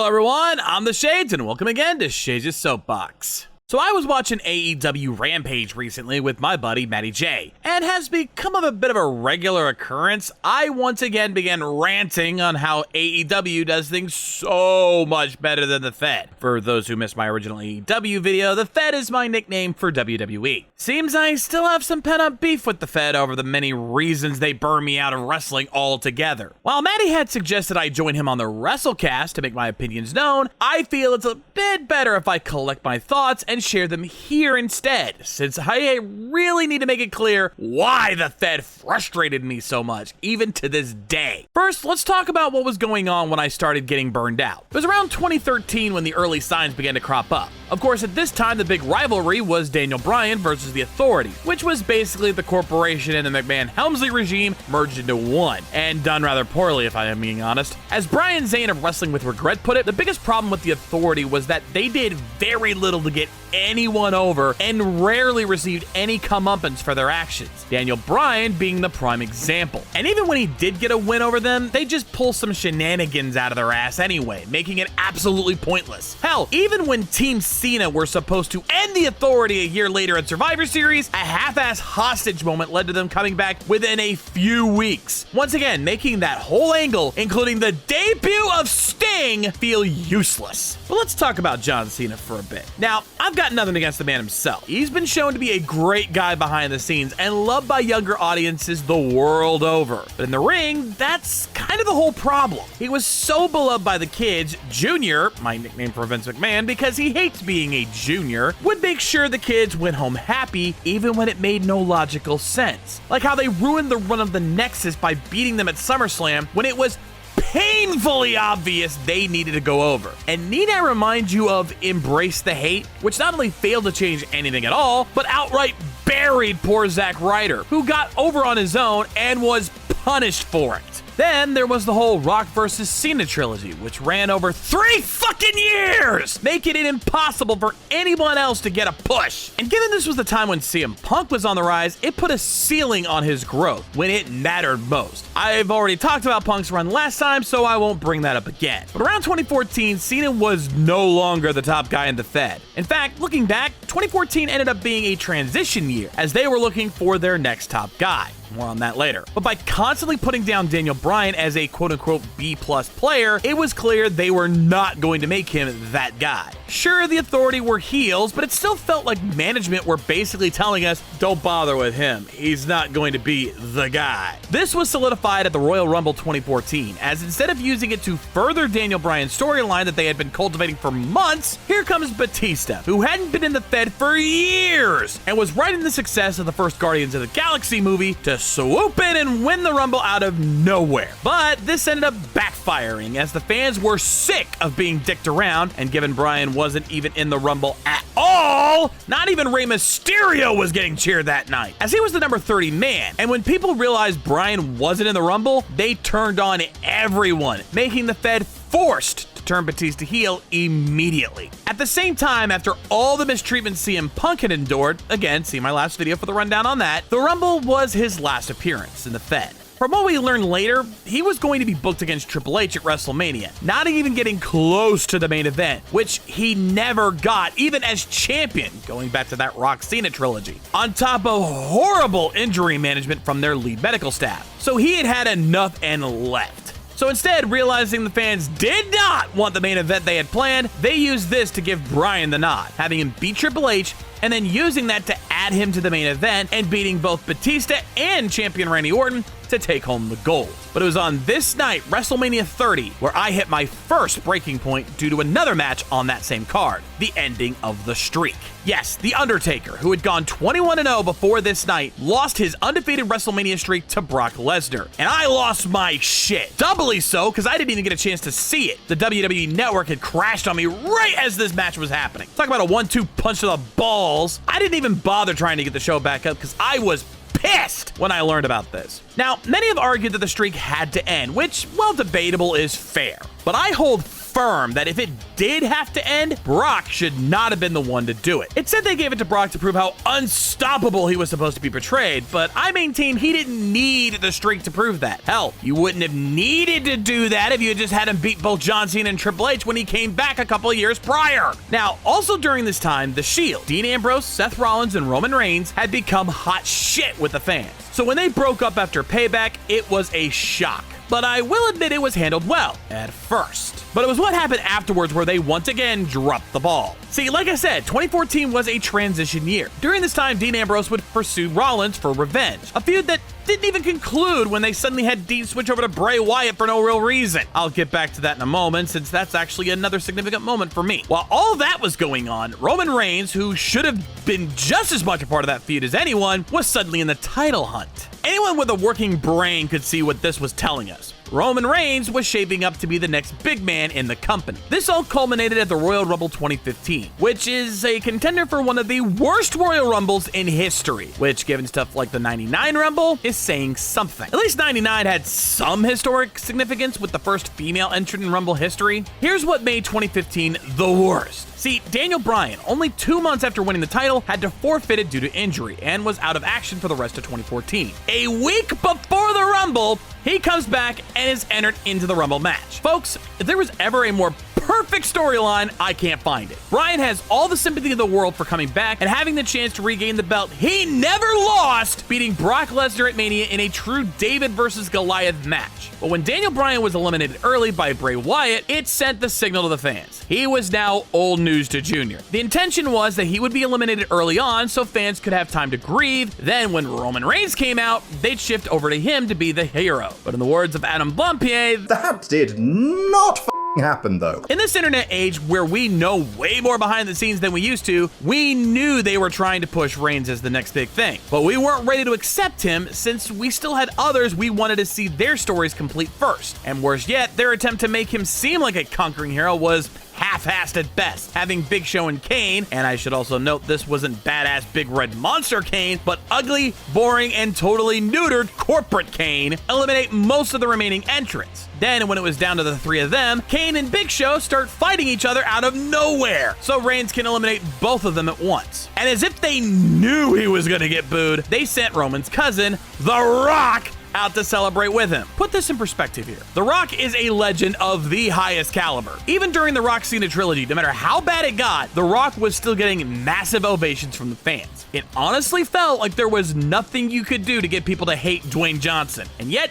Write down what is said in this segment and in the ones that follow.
Hello everyone, I'm the Shades and welcome again to Shades' Soapbox. So I was watching AEW Rampage recently with my buddy Matty J, and has become a bit of a regular occurrence, I once again began ranting on how AEW does things so much better than the Fed. For those who missed my original AEW video, the Fed is my nickname for WWE. Seems I still have some pent-up beef with the Fed over the many reasons they burn me out of wrestling altogether. While Matty had suggested I join him on the WrestleCast to make my opinions known, I feel it's a bit better if I collect my thoughts and share them here instead, since I really need to make it clear why the Fed frustrated me so much, even to this day. First, let's talk about what was going on when I started getting burned out. It was around 2013 when the early signs began to crop up. Of course, at this time, the big rivalry was Daniel Bryan versus the Authority, which was basically the corporation and the McMahon-Helmsley regime merged into one, and done rather poorly if I am being honest. As Brian Zane of Wrestling with Regret put it, the biggest problem with the Authority was that they did very little to get anyone over and rarely received any comeuppance for their actions, Daniel Bryan being the prime example. And even when he did get a win over them, they just pull some shenanigans out of their ass anyway, making it absolutely pointless. Hell, even when Team Cena were supposed to end the Authority a year later at Survivor Series, a half-ass hostage moment led to them coming back within a few weeks, once again making that whole angle, including the debut of Sting, feel useless. But let's talk about John Cena for a bit. Now, I've got nothing against the man himself. He's been shown to be a great guy behind the scenes and loved by younger audiences the world over. But in the ring, that's kind of the whole problem. He was so beloved by the kids, Junior, my nickname for Vince McMahon because he hates being a junior, would make sure the kids went home happy even when it made no logical sense. Like how they ruined the run of the Nexus by beating them at SummerSlam when it was painfully obvious they needed to go over. And need I remind you of Embrace the Hate, which not only failed to change anything at all, but outright buried poor Zack Ryder, who got over on his own and was punished for it. Then there was the whole Rock vs. Cena trilogy, which ran over 3 fucking years, making it impossible for anyone else to get a push. And given this was the time when CM Punk was on the rise, it put a ceiling on his growth when it mattered most. I've already talked about Punk's run last time, so I won't bring that up again. But around 2014, Cena was no longer the top guy in the Fed. In fact, looking back, 2014 ended up being a transition year, as they were looking for their next top guy. More on that later. But by constantly putting down Daniel Bryan as a quote-unquote B-plus player, it was clear they were not going to make him that guy. Sure, the Authority were heels, but it still felt like management were basically telling us, don't bother with him, he's not going to be the guy. This was solidified at the Royal Rumble 2014, as instead of using it to further Daniel Bryan's storyline that they had been cultivating for months, here comes Batista, who hadn't been in the Fed for years, and was riding the success of the first Guardians of the Galaxy movie to swoop in and win the Rumble out of nowhere. But this ended up backfiring, as the fans were sick of being dicked around, and given Bryan wasn't even in the Rumble at all, not even Rey Mysterio was getting cheered that night, as he was the number 30 man. And when people realized Bryan wasn't in the Rumble, they turned on everyone, making the Fed forced to turn Batista heel immediately. At the same time, after all the mistreatment CM Punk had endured, again, see my last video for the rundown on that, the Rumble was his last appearance in the Fed. From what we learned later, he was going to be booked against Triple H at WrestleMania, not even getting close to the main event, which he never got, even as champion, going back to that Rock Cena trilogy, on top of horrible injury management from their lead medical staff. So he had enough and left. So instead, realizing the fans did not want the main event they had planned, they used this to give Bryan the nod, having him beat Triple H, and then using that to add him to the main event and beating both Batista and champion Randy Orton to take home the gold. But it was on this night, WrestleMania 30, where I hit my first breaking point due to another match on that same card, the ending of the streak. Yes, The Undertaker, who had gone 21-0 before this night, lost his undefeated WrestleMania streak to Brock Lesnar. And I lost my shit. Doubly so, because I didn't even get a chance to see it. The WWE Network had crashed on me right as this match was happening. Talk about a 1-2 punch to the balls. I didn't even bother trying to get the show back up because I was pissed when I learned about this. Now, many have argued that the streak had to end, which, while debatable, is fair. But I hold firm that if it did have to end, Brock should not have been the one to do it. It said they gave it to Brock to prove how unstoppable he was supposed to be portrayed, but I maintain he didn't need the streak to prove that. Hell, you wouldn't have needed to do that if you had just had him beat both John Cena and Triple H when he came back a couple of years prior. Now, also during this time, The Shield, Dean Ambrose, Seth Rollins, and Roman Reigns had become hot shit with the fans. So when they broke up after Payback, it was a shock. But I will admit it was handled well at first. But it was what happened afterwards where they once again dropped the ball. See, like I said, 2014 was a transition year. During this time, Dean Ambrose would pursue Rollins for revenge, a feud that didn't even conclude when they suddenly had Dean switch over to Bray Wyatt for no real reason. I'll get back to that in a moment, since that's actually another significant moment for me. While all that was going on, Roman Reigns, who should have been just as much a part of that feud as anyone, was suddenly in the title hunt. Anyone with a working brain could see what this was telling us. Roman Reigns was shaping up to be the next big man in the company. This all culminated at the Royal Rumble 2015, which is a contender for one of the worst Royal Rumbles in history, which, given stuff like the 99 Rumble, is saying something. At least 99 had some historic significance with the first female entrant in Rumble history. Here's what made 2015 the worst. See, Daniel Bryan, only 2 months after winning the title, had to forfeit it due to injury and was out of action for the rest of 2014. A week before the Rumble, he comes back and is entered into the Rumble match. Folks, if there was ever a more perfect storyline, I can't find it. Bryan has all the sympathy in the world for coming back and having the chance to regain the belt he never lost, beating Brock Lesnar at Mania in a true David versus Goliath match. But when Daniel Bryan was eliminated early by Bray Wyatt, it sent the signal to the fans. He was now old news to Junior. The intention was that he would be eliminated early on so fans could have time to grieve. Then when Roman Reigns came out, they'd shift over to him to be the hero. But in the words of Adam Blampied, that did not happen though. In this internet age where we know way more behind the scenes than we used to, we knew they were trying to push Reigns as the next big thing. But we weren't ready to accept him since we still had others we wanted to see their stories complete first. And worse yet, their attempt to make him seem like a conquering hero was half-assed at best, having Big Show and Kane, and I should also note this wasn't badass big red monster Kane, but ugly, boring, and totally neutered corporate Kane, eliminate most of the remaining entrants. Then, when it was down to the three of them, Kane and Big Show start fighting each other out of nowhere, so Reigns can eliminate both of them at once. And as if they knew he was gonna get booed, they sent Roman's cousin, The Rock, out to celebrate with him. Put this in perspective here. The Rock is a legend of the highest caliber. Even during the Rock Cena trilogy, no matter how bad it got, The Rock was still getting massive ovations from the fans. It honestly felt like there was nothing you could do to get people to hate Dwayne Johnson. And yet,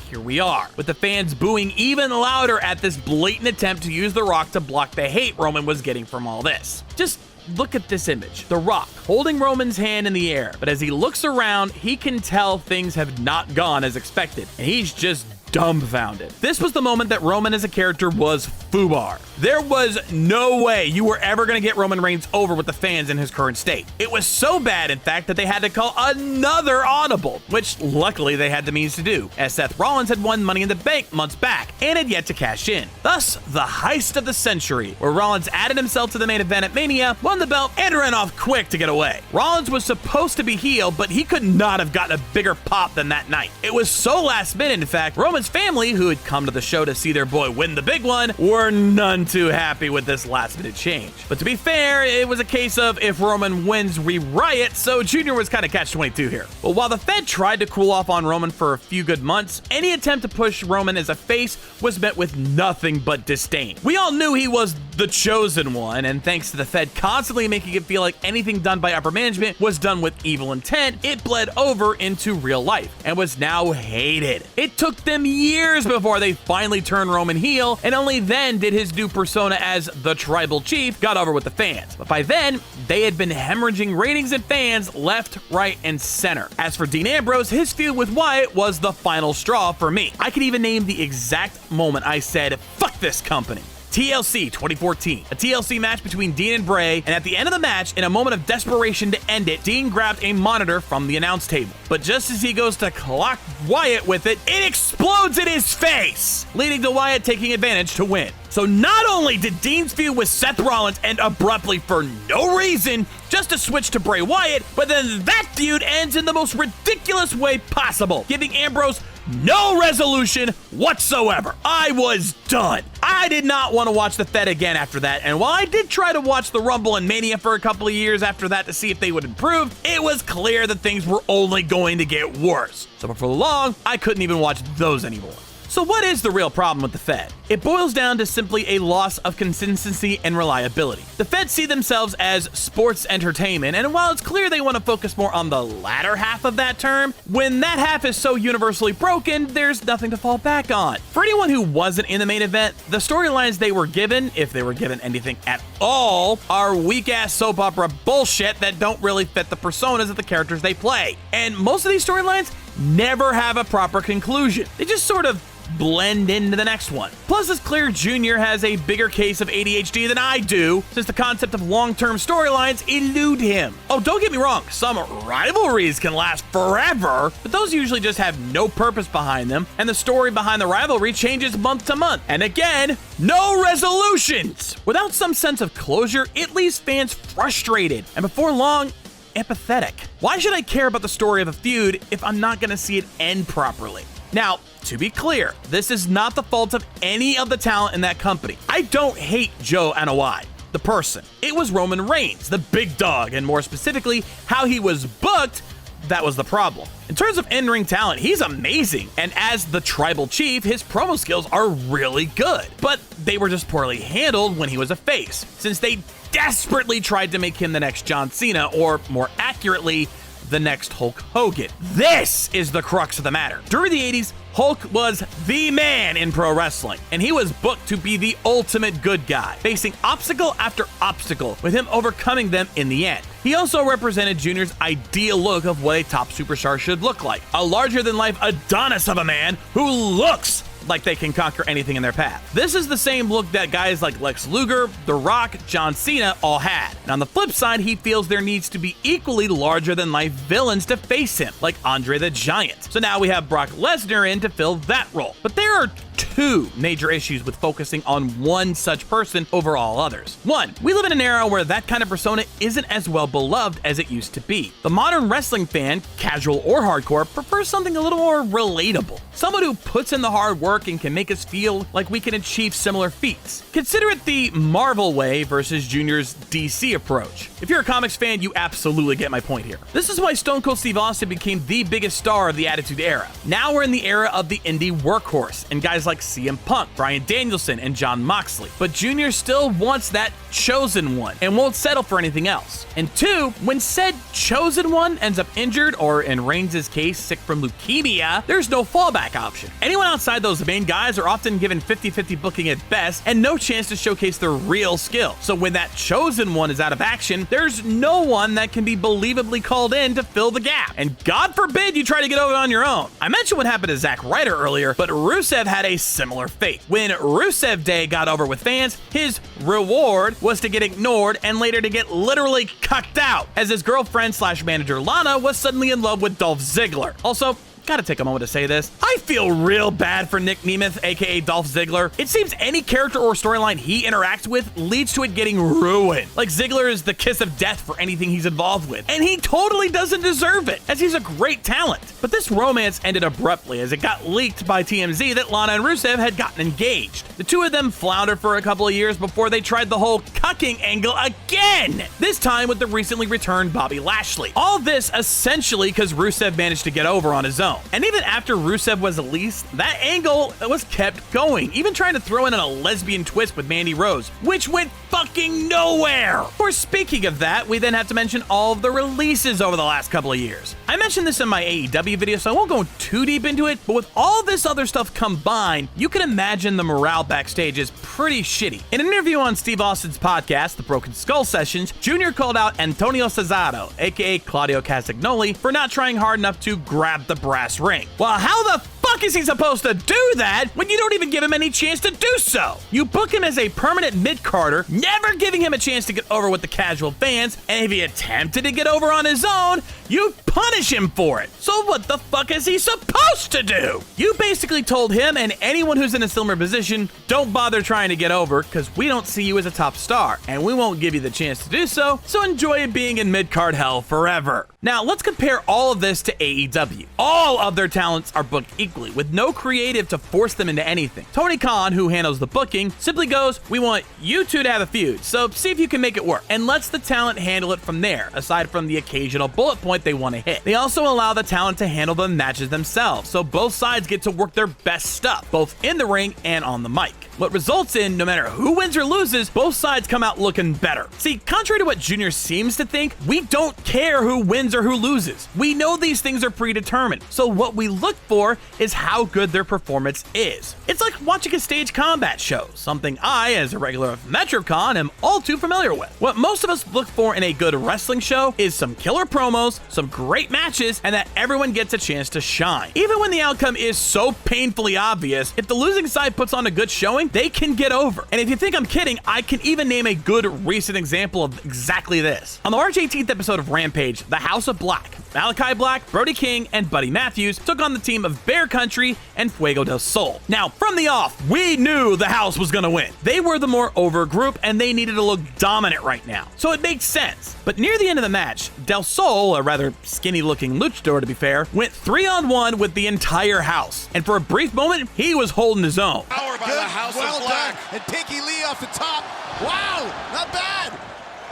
here we are, with the fans booing even louder at this blatant attempt to use The Rock to block the hate Roman was getting from all this. Just look at this image. The Rock holding Roman's hand in the air, but as he looks around, he can tell things have not gone as expected, and he's just dumbfounded. This was the moment that Roman as a character was FUBAR. There was no way you were ever going to get Roman Reigns over with the fans in his current state. It was so bad, in fact, that they had to call another audible, which luckily they had the means to do, as Seth Rollins had won Money in the Bank months back and had yet to cash in. Thus, the heist of the century, where Rollins added himself to the main event at Mania, won the belt, and ran off quick to get away. Rollins was supposed to be heel, but he could not have gotten a bigger pop than that night. It was so last minute, in fact, Roman's family, who had come to the show to see their boy win the big one, were none too happy with this last minute change. But to be fair, it was a case of if Roman wins, we riot, so Junior was kind of catch-22 here. But while the Fed tried to cool off on Roman for a few good months, any attempt to push Roman as a face was met with nothing but disdain. We all knew he was the chosen one, and thanks to the Fed constantly making it feel like anything done by upper management was done with evil intent, it bled over into real life and was now hated. It took them years before they finally turned Roman heel, and only then did his new persona as the Tribal Chief got over with the fans. But by then, they had been hemorrhaging ratings and fans left, right, and center. As for Dean Ambrose, his feud with Wyatt was the final straw for me. I could even name the exact moment I said, "Fuck this company." TLC 2014, a TLC match between Dean and Bray, and at the end of the match, in a moment of desperation to end it, Dean grabbed a monitor from the announce table. But just as he goes to clock Wyatt with it, it explodes in his face, leading to Wyatt taking advantage to win. So not only did Dean's feud with Seth Rollins end abruptly for no reason, just to switch to Bray Wyatt, but then that feud ends in the most ridiculous way possible, giving Ambrose no resolution whatsoever. I was done. I did not want to watch the Fed again after that, and while I did try to watch the Rumble and Mania for a couple of years after that to see if they would improve, it was clear that things were only going to get worse. So before long, I couldn't even watch those anymore. So what is the real problem with the Fed? It boils down to simply a loss of consistency and reliability. The Fed see themselves as sports entertainment, and while it's clear they want to focus more on the latter half of that term, when that half is so universally broken, there's nothing to fall back on. For anyone who wasn't in the main event, the storylines they were given, if they were given anything at all, are weak-ass soap opera bullshit that don't really fit the personas of the characters they play. And most of these storylines never have a proper conclusion. They just sort of blend into the next one. Plus, it's clear Junior has a bigger case of ADHD than I do, since the concept of long-term storylines elude him. Oh, don't get me wrong, some rivalries can last forever, but those usually just have no purpose behind them, and the story behind the rivalry changes month to month. And again, no resolutions! Without some sense of closure, it leaves fans frustrated, and before long, apathetic. Why should I care about the story of a feud if I'm not gonna see it end properly? Now, to be clear, this is not the fault of any of the talent in that company. I don't hate Joe Anoa'i, the person. It was Roman Reigns, the big dog, and more specifically, how he was booked, that was the problem. In terms of in-ring talent, he's amazing, and as the tribal chief, his promo skills are really good. But they were just poorly handled when he was a face, since they desperately tried to make him the next John Cena, or more accurately, the next Hulk Hogan. This is the crux of the matter. During the 80s, Hulk was the man in pro wrestling, and he was booked to be the ultimate good guy, facing obstacle after obstacle, with him overcoming them in the end. He also represented Junior's ideal look of what a top superstar should look like. A larger-than-life Adonis of a man who looks like they can conquer anything in their path. This is the same look that guys like Lex Luger, The Rock, John Cena all had. And on the flip side, he feels there needs to be equally larger-than-life villains to face him, like Andre the Giant. So now we have Brock Lesnar in to fill that role. But there are two major issues with focusing on one such person over all others. One, we live in an era where that kind of persona isn't as well beloved as it used to be. The modern wrestling fan, casual or hardcore, prefers something a little more relatable. Someone who puts in the hard work and can make us feel like we can achieve similar feats. Consider it the Marvel way versus Junior's DC approach. If you're a comics fan, you absolutely get my point here. This is why Stone Cold Steve Austin became the biggest star of the Attitude Era. Now we're in the era of the indie workhorse, and guys like CM Punk, Bryan Danielson, and Jon Moxley. But Junior still wants that chosen one and won't settle for anything else. And two, when said chosen one ends up injured, or in Reigns' case, sick from leukemia, there's no fallback option. Anyone outside those main guys are often given 50-50 booking at best and no chance to showcase their real skill. So when that chosen one is out of action, there's no one that can be believably called in to fill the gap. And God forbid you try to get over on your own. I mentioned what happened to Zack Ryder earlier, but Rusev had a similar fate. When Rusev Day got over with fans, his reward was to get ignored and later to get literally cucked out, as his girlfriend/manager Lana was suddenly in love with Dolph Ziggler. Also, gotta take a moment to say this. I feel real bad for Nick Nemeth, aka Dolph Ziggler. It seems any character or storyline he interacts with leads to it getting ruined. Like Ziggler is the kiss of death for anything he's involved with, and he totally doesn't deserve it, as he's a great talent. But this romance ended abruptly as it got leaked by TMZ that Lana and Rusev had gotten engaged. The two of them floundered for a couple of years before they tried the whole cucking angle again, this time with the recently returned Bobby Lashley. All this essentially because Rusev managed to get over on his own. And even after Rusev was released, that angle was kept going, even trying to throw in a lesbian twist with Mandy Rose, which went fucking nowhere. Of course, speaking of that, we then have to mention all of the releases over the last couple of years. I mentioned this in my AEW video, so I won't go too deep into it, but with all this other stuff combined, you can imagine the morale backstage is pretty shitty. In an interview on Steve Austin's podcast, The Broken Skull Sessions, Junior called out Antonio Cesaro, aka Claudio Castagnoli, for not trying hard enough to grab the brass ring. Well, how the fuck is he supposed to do that when you don't even give him any chance to do so? You book him as a permanent mid-carder, never giving him a chance to get over with the casual fans, and if he attempted to get over on his own, you punish him for it. So what the fuck is he supposed to do? You basically told him and anyone who's in a similar position, don't bother trying to get over because we don't see you as a top star, and we won't give you the chance to do so, so enjoy being in mid-card hell forever. Now, let's compare all of this to AEW. All of their talents are booked equally immediately with no creative to force them into anything. Tony Khan, who handles the booking, simply goes, "We want you two to have a feud, so see if you can make it work," and lets the talent handle it from there, aside from the occasional bullet point they want to hit. They also allow the talent to handle the matches themselves, so both sides get to work their best stuff, both in the ring and on the mic. What results in, no matter who wins or loses, both sides come out looking better. See, contrary to what Junior seems to think, we don't care who wins or who loses. We know these things are predetermined, so what we look for is how good their performance is. It's like watching a stage combat show, something I, as a regular of MetroCon, am all too familiar with. What most of us look for in a good wrestling show is some killer promos, some great matches, and that everyone gets a chance to shine. Even when the outcome is so painfully obvious, if the losing side puts on a good showing, they can get over. And if you think I'm kidding, I can even name a good recent example of exactly this. On the March 18th episode of Rampage, the House of Black, Malachi Black, Brody King, and Buddy Matthews took on the team of Bear Country and Fuego del Sol. Now, from the off, we knew the House was gonna win. They were the more over group, and they needed to look dominant right now, so it makes sense. But near the end of the match, Del Sol, a rather skinny-looking luchador to be fair, went 3-on-1 with the entire House, and for a brief moment, he was holding his own. Power by the House of Black. And Pinky Lee off the top. Wow, not bad.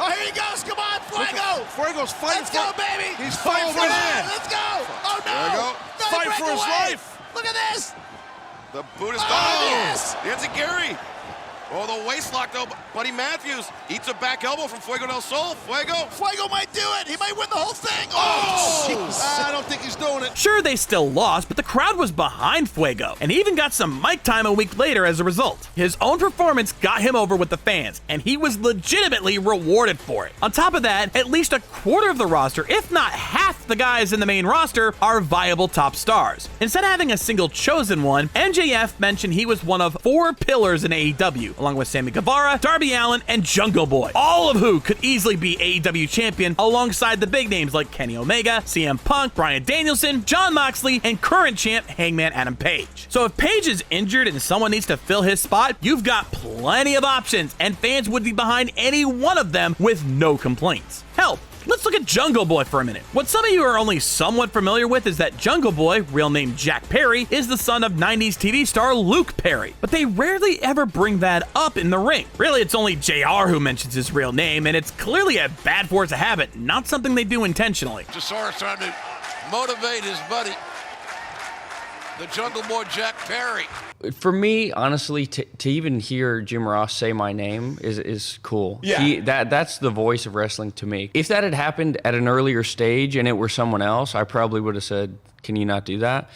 Oh, here he goes. Come on, Fuego. Fuego's fighting. Let's go, baby. He's fighting for his man. Let's go. Oh, no. Fuego. Fighting for his life. Look at this. The boot is Oh, gone. yes. Enziguri. Oh, the waist lock though. Buddy Matthews eats a back elbow from Fuego del Sol. Fuego might do it. He might win the whole thing. Oh, I don't think he's doing it. Sure, they still lost, but the crowd was behind Fuego, and he even got some mic time a week later as a result. His own performance got him over with the fans, and he was legitimately rewarded for it. On top of that, at least a quarter of the roster, if not half the guys in the main roster, are viable top stars. Instead of having a single chosen one, MJF mentioned he was one of 4 pillars in AEW, along with Sammy Guevara, Darby Allin, and Jungle Boy, all of who could easily be AEW champion alongside the big names like Kenny Omega, CM Punk, Bryan Danielson, Jon Moxley, and current champ Hangman Adam Page. So if Page is injured and someone needs to fill his spot, you've got plenty of options, and fans would be behind any one of them with no complaints. Hell, let's look at Jungle Boy for a minute. What some of you are only somewhat familiar with is that Jungle Boy, real name Jack Perry, is the son of 90s TV star Luke Perry, but they rarely ever bring that up in the ring. Really, it's only JR who mentions his real name, and it's clearly a bad force of habit, not something they do intentionally. Jasaurus trying to motivate his buddy, the Jungle Boy Jack Perry. For me, honestly, to even hear Jim Ross say my name is cool. Yeah. That's the voice of wrestling to me. If that had happened at an earlier stage and it were someone else, I probably would have said, "Can you not do that?"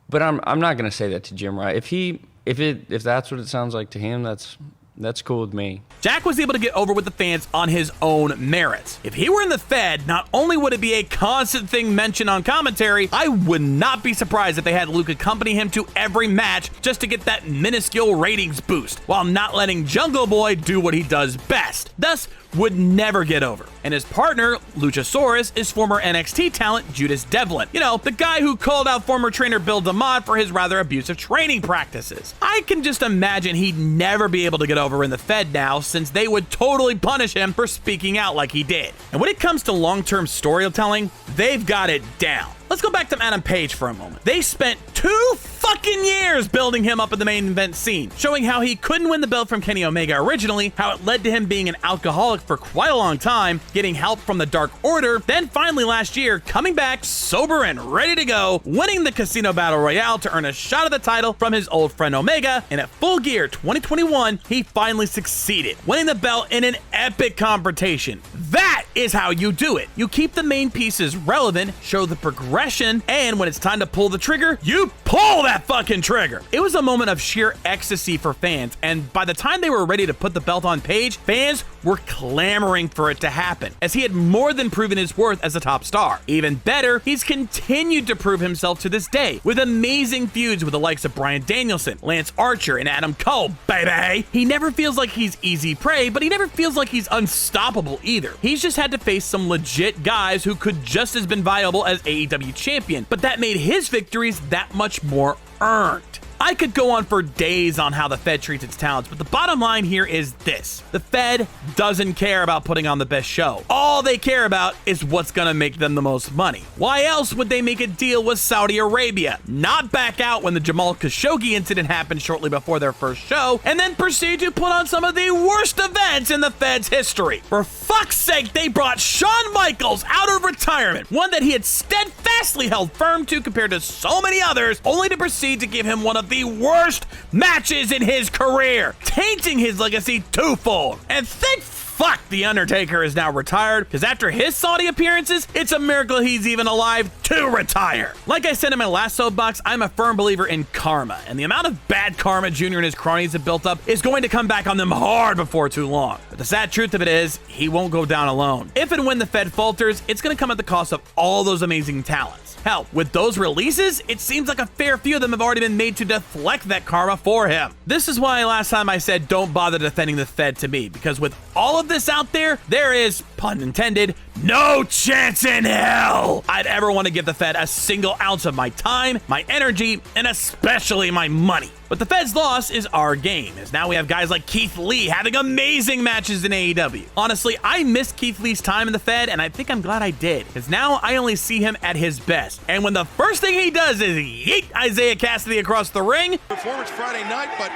But I'm not going to say that to Jim Ross. If that's what it sounds like to him, that's cool with me. Jack was able to get over with the fans on his own merits. If he were in the Fed, not only would it be a constant thing mentioned on commentary, I would not be surprised if they had Luke accompany him to every match just to get that minuscule ratings boost, while not letting Jungle Boy do what he does best, thus would never get over. And his partner, Luchasaurus, is former NXT talent Judas Devlin. You know, the guy who called out former trainer Bill DeMott for his rather abusive training practices. I can just imagine he'd never be able to get over in the Fed now, since they would totally punish him for speaking out like he did. And when it comes to long-term storytelling, they've got it down. Let's go back to Adam Page for a moment. They spent 2 fucking years building him up in the main event scene, showing how he couldn't win the belt from Kenny Omega originally, how it led to him being an alcoholic for quite a long time, getting help from the Dark Order, then finally last year, coming back sober and ready to go, winning the Casino Battle Royale to earn a shot at the title from his old friend Omega, and at Full Gear 2021, he finally succeeded, winning the belt in an epic confrontation. That is how you do it. You keep the main pieces relevant, show the progression, and when it's time to pull the trigger, you pull that fucking trigger. It was a moment of sheer ecstasy for fans, and by the time they were ready to put the belt on Page, fans were clamoring for it to happen, as he had more than proven his worth as a top star. Even better, he's continued to prove himself to this day, with amazing feuds with the likes of Bryan Danielson, Lance Archer, and Adam Cole, baby! He never feels like he's easy prey, but he never feels like he's unstoppable either. He's just had to face some legit guys who could just as been viable as AEW champion, but that made his victories that much more earned. I could go on for days on how the Fed treats its talents, but the bottom line here is this. The Fed doesn't care about putting on the best show. All they care about is what's gonna make them the most money. Why else would they make a deal with Saudi Arabia? Not back out when the Jamal Khashoggi incident happened shortly before their first show, and then proceed to put on some of the worst events in the Fed's history. For fuck's sake, they brought Shawn Michaels out of retirement, one that he had steadfastly held firm to compared to so many others, only to proceed to give him one of the worst matches in his career, tainting his legacy twofold. And thank fuck The Undertaker is now retired, because after his Saudi appearances, it's a miracle he's even alive to retire. Like I said in my last soapbox, I'm a firm believer in karma, and the amount of bad karma Junior and his cronies have built up is going to come back on them hard before too long. But the sad truth of it is, he won't go down alone. If and when the Fed falters, it's going to come at the cost of all those amazing talents. Hell, with those releases, it seems like a fair few of them have already been made to deflect that karma for him. This is why last time I said don't bother defending the Fed to me, because with all of this out there, there is, pun intended, no chance in hell I'd ever want to give the Fed a single ounce of my time, my energy, and especially my money. But the Fed's loss is our game, as now we have guys like Keith Lee having amazing matches in AEW. Honestly, I missed Keith Lee's time in the Fed, and I think I'm glad I did, because now I only see him at his best. And when the first thing he does is yeet Isaiah Cassidy across the ring. Performance Friday night, but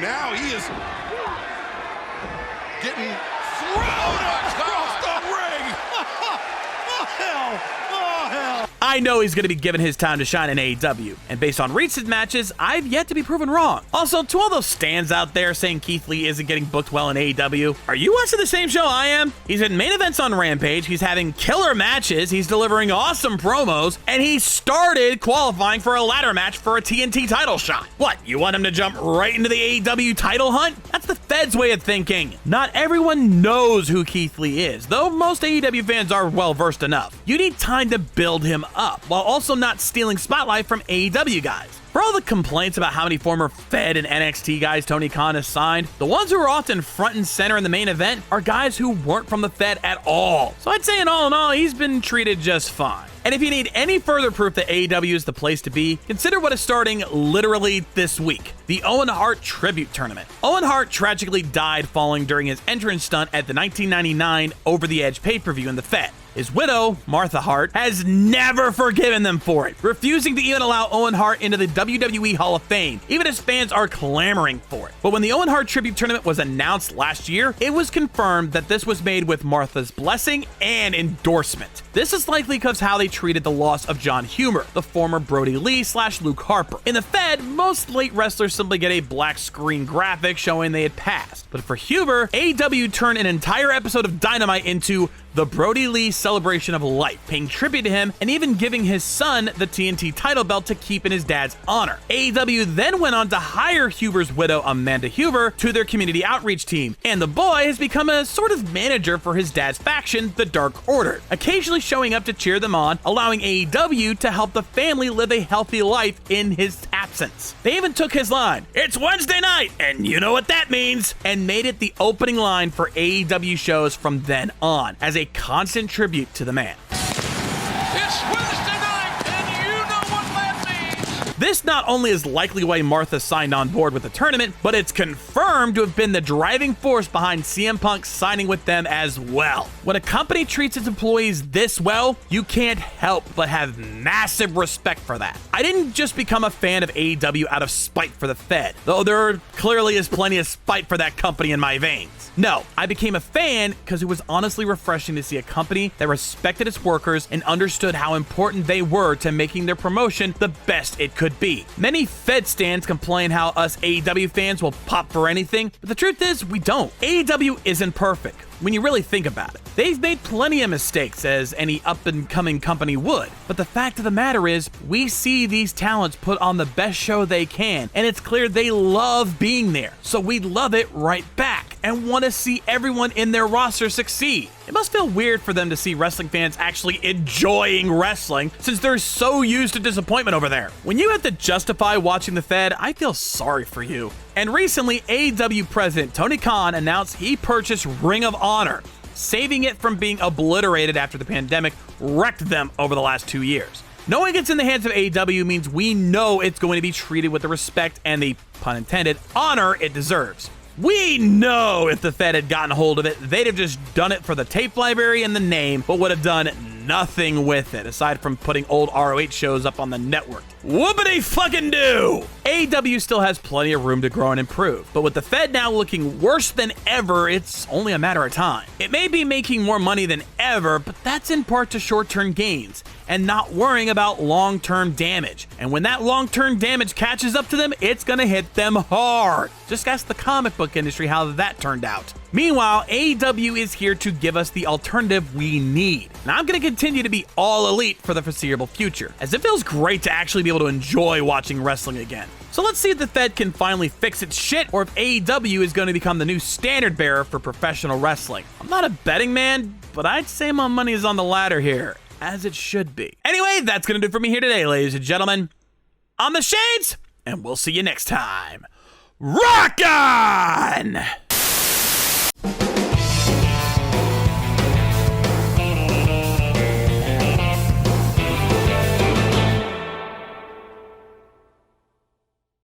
now he is getting thrown across the ring. Oh, hell. Oh, hell. I know he's going to be given his time to shine in AEW, and based on recent matches, I've yet to be proven wrong. Also, to all those stands out there saying Keith Lee isn't getting booked well in AEW, are you watching the same show I am? He's in main events on Rampage, he's having killer matches, he's delivering awesome promos, and he started qualifying for a ladder match for a TNT title shot. What, you want him to jump right into the AEW title hunt? That's the Fed's way of thinking. Not everyone knows who Keith Lee is, though most AEW fans are well versed enough. You need time to build him up, while also not stealing spotlight from AEW guys. For all the complaints about how many former Fed and NXT guys Tony Khan has signed, the ones who are often front and center in the main event are guys who weren't from the Fed at all. So I'd say in all, he's been treated just fine. And if you need any further proof that AEW is the place to be, consider what is starting literally this week: the Owen Hart Tribute Tournament. Owen Hart tragically died falling during his entrance stunt at the 1999 Over the Edge pay-per-view in the Fed. His widow, Martha Hart, has never forgiven them for it, refusing to even allow Owen Hart into the WWE Hall of Fame, even as fans are clamoring for it. But when the Owen Hart Tribute Tournament was announced last year, it was confirmed that this was made with Martha's blessing and endorsement. This is likely because how they treated the loss of John Humer, the former Brody Lee / Luke Harper. In the Fed, most late wrestlers simply get a black screen graphic showing they had passed. But for Humer, AEW turned an entire episode of Dynamite into the Brody Lee Celebration of Life, paying tribute to him and even giving his son the TNT title belt to keep in his dad's honor. AEW then went on to hire Huber's widow, Amanda Huber, to their community outreach team, and the boy has become a sort of manager for his dad's faction, the Dark Order, occasionally showing up to cheer them on, allowing AEW to help the family live a healthy life in his absence. They even took his line, "It's Wednesday night, and you know what that means," and made it the opening line for AEW shows from then on, as a constant tribute to the man. It's Wednesday night, and you know what that means. This not only is likely why Martha signed on board with the tournament, but it's confirmed to have been the driving force behind CM Punk signing with them as well. When a company treats its employees this well, you can't help but have massive respect for that. I didn't just become a fan of AEW out of spite for the Fed, though there clearly is plenty of spite for that company in my veins. No, I became a fan because it was honestly refreshing to see a company that respected its workers and understood how important they were to making their promotion the best it could be. Many Fed stans complain how us AEW fans will pop for anything, but the truth is we don't. AEW isn't perfect when you really think about it. They've made plenty of mistakes, as any up-and-coming company would. But the fact of the matter is, we see these talents put on the best show they can, and it's clear they love being there. So we love it right back, and want to see everyone in their roster succeed. It must feel weird for them to see wrestling fans actually enjoying wrestling, since they're so used to disappointment over there. When you have to justify watching the Fed, I feel sorry for you. And recently, AEW president Tony Khan announced he purchased Ring of Honor, saving it from being obliterated after the pandemic wrecked them over the last 2 years. Knowing it's in the hands of AEW means we know it's going to be treated with the respect and the, pun intended, honor it deserves. We know if the Fed had gotten hold of it, they'd have just done it for the tape library and the name, but would have done nothing with it, aside from putting old ROH shows up on the network. Whoopity fucking do! AEW still has plenty of room to grow and improve, but with the Fed now looking worse than ever, it's only a matter of time. It may be making more money than ever, but that's in part to short-term gains and not worrying about long-term damage. And when that long-term damage catches up to them, it's gonna hit them hard. Just ask the comic book industry how that turned out. Meanwhile, AEW is here to give us the alternative we need. And I'm gonna continue to be all elite for the foreseeable future, as it feels great to actually be able to enjoy watching wrestling again. So let's see if the Fed can finally fix its shit, or if AEW is going to become the new standard bearer for professional wrestling. I'm not a betting man, but I'd say my money is on the ladder here, as it should be. Anyway, that's gonna do it for me here today, ladies and gentlemen. I'm the Shades, and we'll see you next time. Rock on!